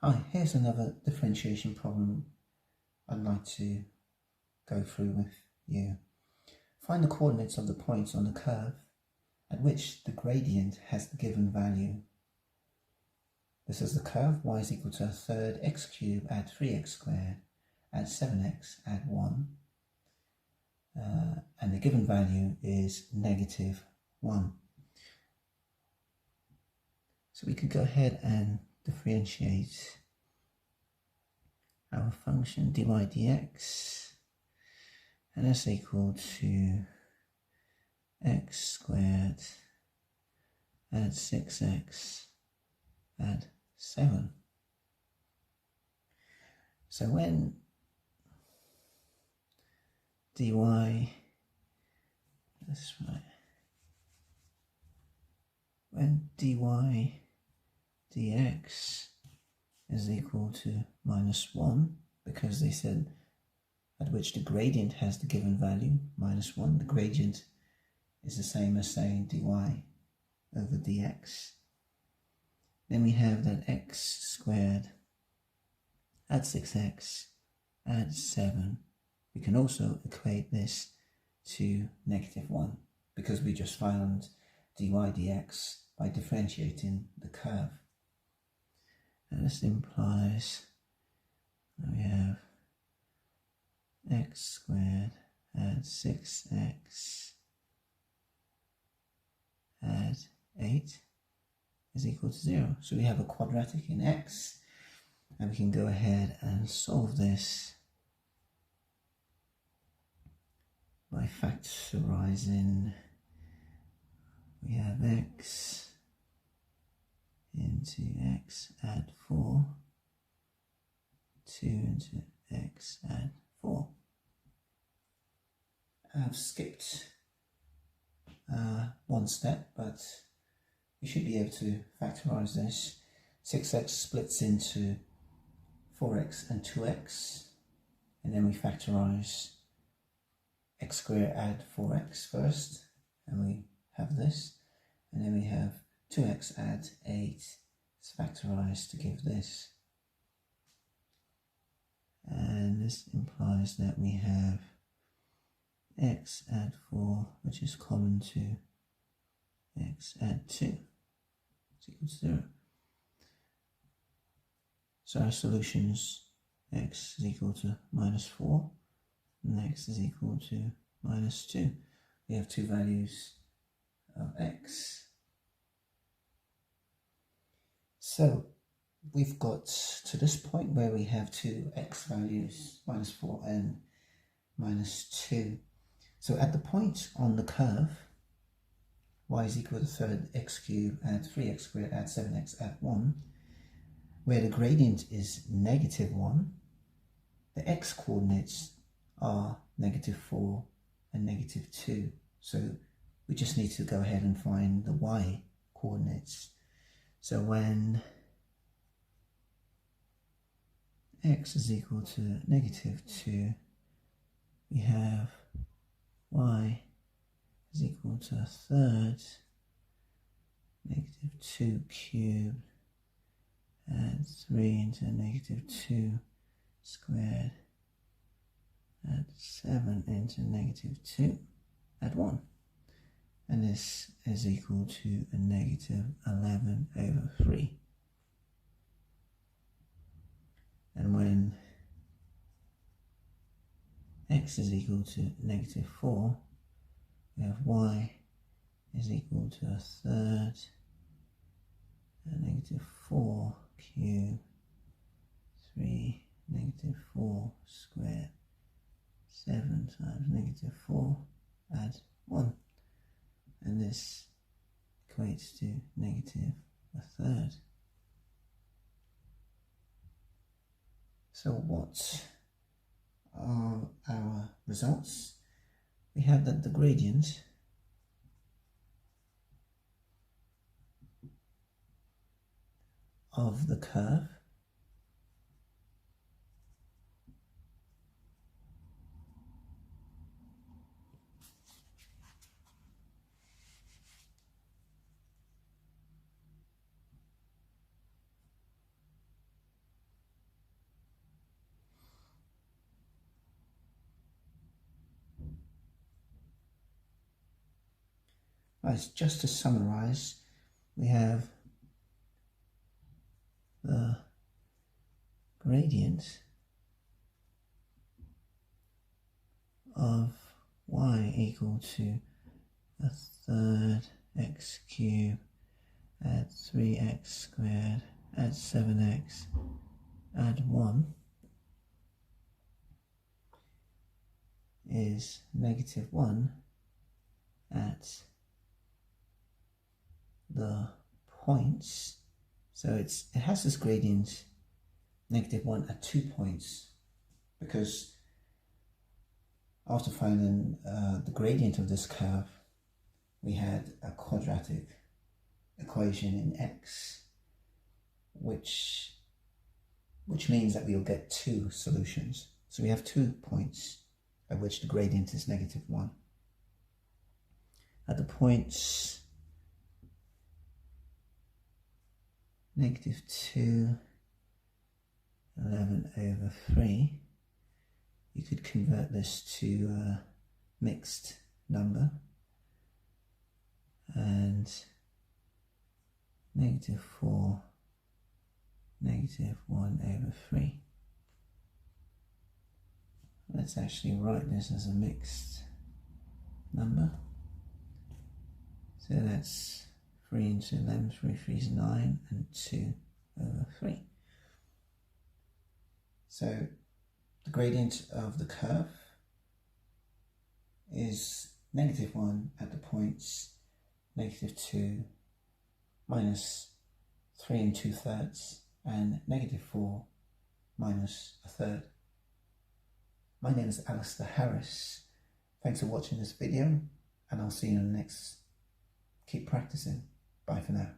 Hi, here's another differentiation problem I'd like to go through with you. Find the coordinates of the points on the curve at which the gradient has the given value. This is the curve y is equal to a third x cubed add 3x squared add 7x add 1 and the given value is -1. So we could go ahead and differentiate our function dy dx, and that's equal to x squared add 6x add 7. So when dy, that's right, when dy dx is equal to -1, because they said at which the gradient has the given value, -1, the gradient is the same as saying dy over dx. Then we have that x squared add 6x add 7. We can also equate this to -1 because we just found dy dx by differentiating the curve. And this implies that we have x squared add 6x add 8 is equal to 0. So we have a quadratic in x, and we can go ahead and solve this by factorizing. We have x into x add 4, 2 into x add 4. I've skipped one step, but we should be able to factorize this. 6x splits into 4x and 2x, and then we factorize x squared add 4x first, and we have this, and then we have 2x add 8 is factorized to give this, and this implies that we have x add 4, which is common to x add 2, is equal to 0. So our solutions, x is equal to -4 and x is equal to -2. We have two values of x. So we've got to this point where we have two x values, -4 and -2. So at the point on the curve, y is equal to third x cubed add 3x squared add 7x add 1, where the gradient is -1, the x coordinates are -4 and -2. So we just need to go ahead and find the y coordinates. So when x is equal to -2, we have y is equal to a third -2 cubed add 3 into -2 squared add 7 into -2 add 1, and this is equal to a -11/3. And when x is equal to -4, we have y is equal to a third -4 cubed 3 -4 squared 7 times -4 add 1, and this equates to -1/3. So what are our results? We have that the gradient of the curve Right, just to summarize, we have the gradient of y equal to a third x cubed, add 3x squared, add 7x, add 1 is -1 at the points. So it has this gradient -1 at 2 points, because after finding the gradient of this curve, we had a quadratic equation in x, which means that we'll get 2 solutions. So we have 2 points at which the gradient is -1. At the points -2, 11/3, you could convert this to a mixed number, and -4, -1/3. Let's actually write this as a mixed number. So that's 3 into 11, 3 is 9, and 2/3. So the gradient of the curve is -1 at the points -2, -3 2/3, and -4 -1/3. My name is Alistair Harris. Thanks for watching this video, and I'll see you in the next. Keep practicing. Bye for now.